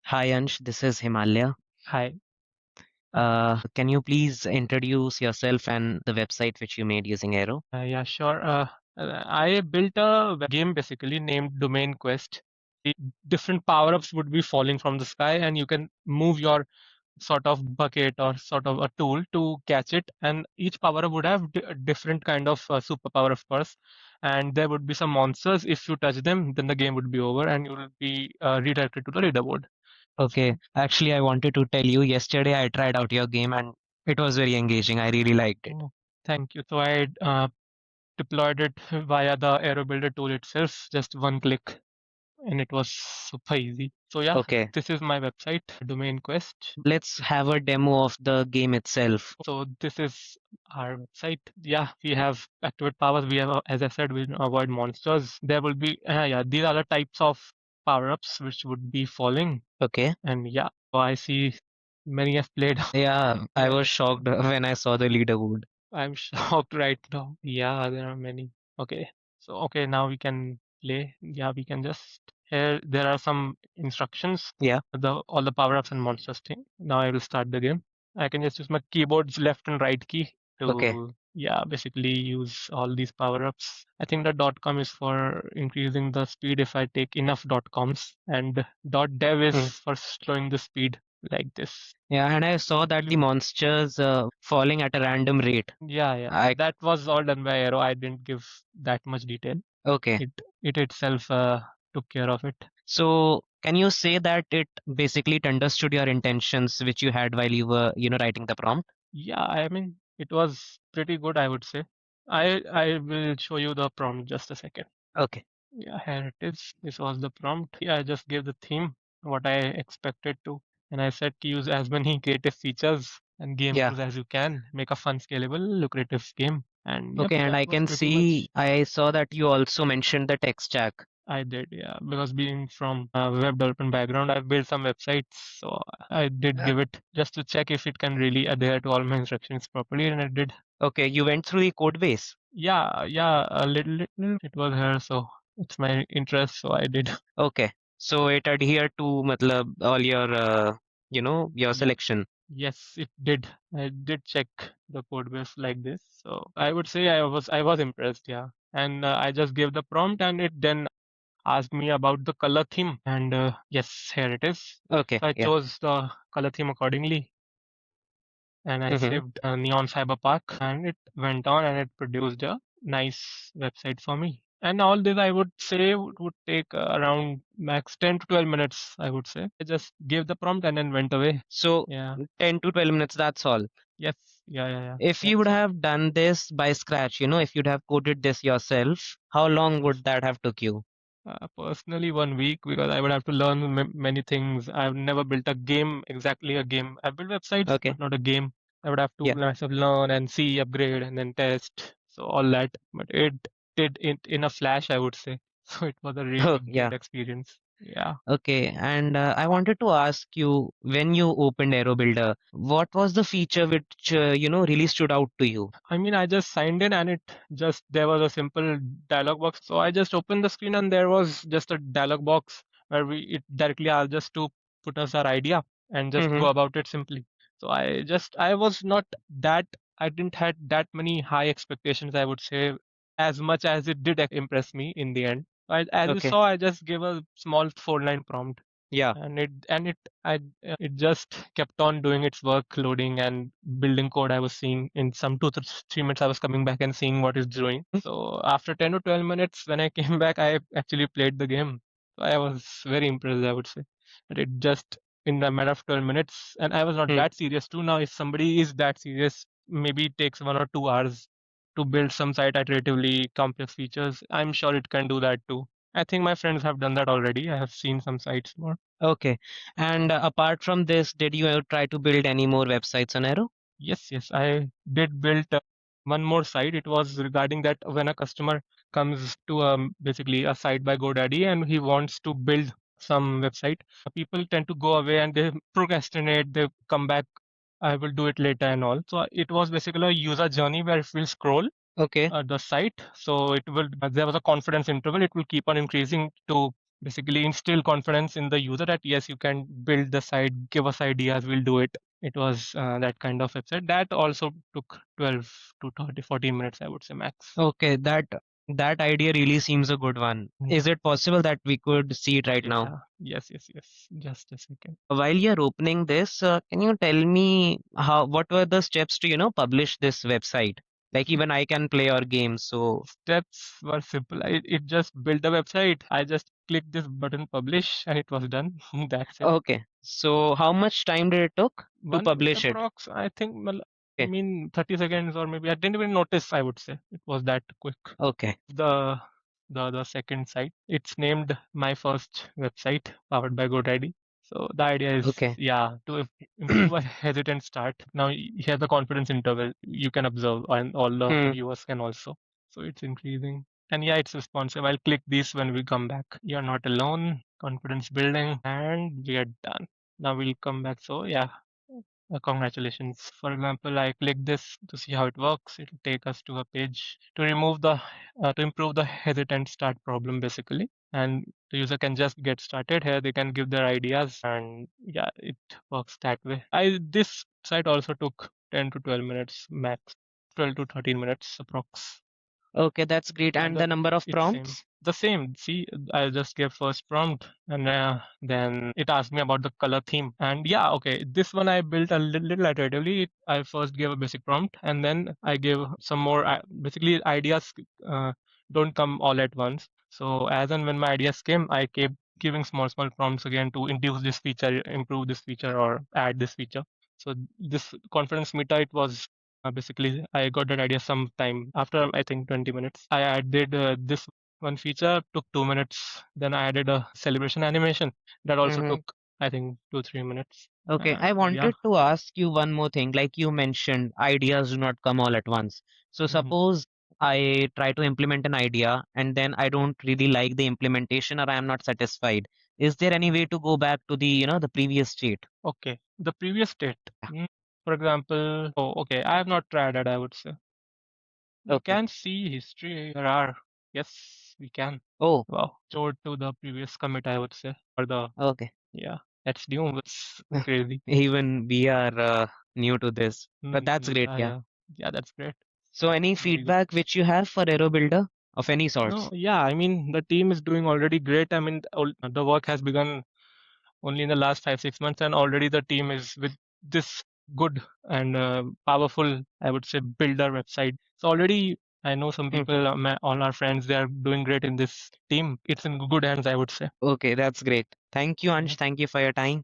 Hi Ansh, this is Himalaya. Hi. Can you please introduce yourself and the website which you made using Airo? Yeah, sure. I built a game basically named Domain Quest. The different power-ups would be falling from the sky, and you can move your sort of bucket or sort of a tool to catch it. And each power-up would have a different kind of superpower, of course. And there would be some monsters. If you touch them, then the game would be over, and you will be redirected to the leaderboard. Okay, actually, I wanted to tell you yesterday I tried out your game and it was very engaging. I really liked it. Oh, thank you. So I deployed it via the Airo Builder tool itself, just one click, and it was super easy. So yeah, Okay, this is my website, Domain Quest. let's have a demo of the game itself. So this is our website. Yeah, we have activate powers. We have, as I said, we avoid monsters. There will be, yeah, these are the types of power-ups which would be falling. Okay, And yeah, so I see many have played. yeah, I Yeah, was shocked when I saw the leaderboard. I'm shocked right now. Yeah, there are many. Okay. So, okay, now we can play. Yeah, we can just here there are some instructions. Yeah, The all the power-ups and monsters thing. Now I will start the game. I can just use my keyboard's left and right key okay. to yeah, basically use all these power-ups. I think the dot com is for increasing the speed if I take enough dot coms, and dot dev is Hmm. for slowing the speed like this. Yeah, and I saw that the monsters falling at a random rate. Yeah, yeah. I That was all done by Aero. I didn't give that much detail. Okay. It itself took care of it. So can you say that it basically it understood your intentions which you had while you were, writing the prompt? Yeah, I mean it was pretty good, I would say. I will show you the prompt just a second. Okay. Yeah, here it is. This was the prompt. Yeah, I just gave the theme what I expected to, and I said to use as many creative features and game Yeah. modes as you can. Make a fun, scalable, lucrative game. And yep, Okay. And that I was can pretty much. see, I saw that you also mentioned the tech stack. I did, yeah. Because being from a web development background, I've built some websites, so I did give it just to check if it can really adhere to all my instructions properly, and it did. Okay. You went through the code base. Yeah, yeah, a little. It was here, so it's my interest, so I did. Okay. So it adhered to matlab, all your, your Yeah. selection. Yes, it did. I did check the code base like this, so I would say I was impressed, yeah. And I just gave the prompt, and it then asked me about the color theme, and yes, here it is. Okay. So I Yeah. chose the color theme accordingly, and I Mm-hmm. saved Neon Cyber Park, and it went on and it produced a nice website for me. And all this I would say would take around max 10 to 12 minutes, I would say. I just gave the prompt and then went away. So Yeah. 10 to 12 minutes, that's all. Yes. Yeah, yeah, yeah. If you would That's all. have done this by scratch, if you'd have coded this yourself, how long would that have took you? Personally, 1 week because I would have to learn many things. I've never built a game, exactly a game. I've built websites, Okay. but not a game. I would have to Yeah. myself learn and see, upgrade, and then test. So all that. But it did it in a flash, I would say. So it was a Oh, really yeah. great experience. Yeah. Okay, and I wanted to ask you, when you opened Aero Builder, what was the feature which really stood out to you? I mean, I just signed in and it just, there was a simple dialog box. So I just opened the screen and there was just a dialog box where it directly asked us to put us our idea and just Mm-hmm. go about it simply. So I was not that, I didn't had that many high expectations, I would say, as much as it did impress me in the end. As you Okay. saw, I just gave a small 4-line prompt Yeah. it just kept on doing its work, loading and building code. I was seeing in some 2 to 3 minutes I was coming back and seeing what it's doing. So after 10 to 12 minutes when I came back, I actually played the game. So I was very impressed, I would say, but it just in a matter of 12 minutes, and I was not Mm. that serious too. Now if somebody is that serious, maybe it takes 1 or 2 hours to build some site iteratively complex features. I'm sure it can do that too. I think my friends have done that already. I have seen some sites more. Okay. And apart from this, did you try to build any more websites on Aero? Yes, yes, I did build one more site. It was regarding that when a customer comes to basically a site by GoDaddy and he wants to build some website, people tend to go away and they procrastinate. They come back. I will do it later and all. So it was basically a user journey where it will scroll Okay. the site. So it will, there was a confidence interval. It will keep on increasing to basically instill confidence in the user that yes, you can build the site, give us ideas, we'll do it. It was that kind of website. That also took 12 to 30, 14 minutes, I would say max. Okay, that idea really seems a good one. Is it possible that we could see it right now? Yeah. Yes, yes, yes. Just a second. While you're opening this, can you tell me what were the steps to, publish this website? Like even I can play your game, so Steps were simple. It just built the website. I just clicked this button, publish, and it was done. That's it. okay. So how much time did it took to One minute publish it? approx, I think. I Okay. mean, 30 seconds or maybe I didn't even notice, I would say. It was that quick. Okay. The the second site, it's named My First Website, powered by GoDaddy. So the idea is, Okay. yeah, to improve a hesitant start. Now here's the confidence interval you can observe, and all the Hmm. viewers can also. So it's increasing. And yeah, it's responsive. I'll click this when we come back. You're not alone. Confidence building, and we are done. Now we'll come back. So yeah, congratulations. For example, I click this to see how it works. It'll take us to a page to remove the to improve the hesitant start problem basically. And the user can just get started here. They can give their ideas, and yeah, it works that way. I This site also took 10 to 12 minutes max, 12 to 13 minutes approx. Okay, that's great. And And the number of it's same. prompts? The same. See, I just gave first prompt, and then it asked me about the color theme. And yeah, okay, this one I built a little iteratively. I first gave a basic prompt, and then I gave some more. Basically, ideas don't come all at once. So as and when my ideas came, I kept giving small prompts again to induce this feature, improve this feature, or add this feature. So this confidence meter, it was basically, I got that idea sometime after I think 20 minutes. I added this one feature, took 2 minutes. Then I added a celebration animation that also Mm-hmm. took I think 2 3 minutes. Okay, I Yeah. wanted to ask you one more thing. Like you mentioned, ideas do not come all at once. So Mhm. suppose I try to implement an idea and then I don't really like the implementation or I am not satisfied. Is there any way to go back to the previous state? Okay. The previous state. For example, oh, okay, I have not tried that, I would say. We Okay. can see history. There are. Yes, we can. Oh, Wow. Stored to the previous commit, I would say. Or the, okay. yeah, that's new. It's crazy. Even we are new to this, but that's great. Yeah, Yeah. yeah. Yeah, that's great. So any Really good. feedback which you have for Aero Builder of any No, sorts? yeah, I mean, the team is doing already great. I mean, the work has begun only in the last 5 6 months, and already the team is with this good and powerful, I would say, builder website. So already I know some Hmm. people, all our friends, they are doing great in this team. It's in good hands, I would say. Okay, that's great. Thank you, Mhm. Ansh. Thank you for your time.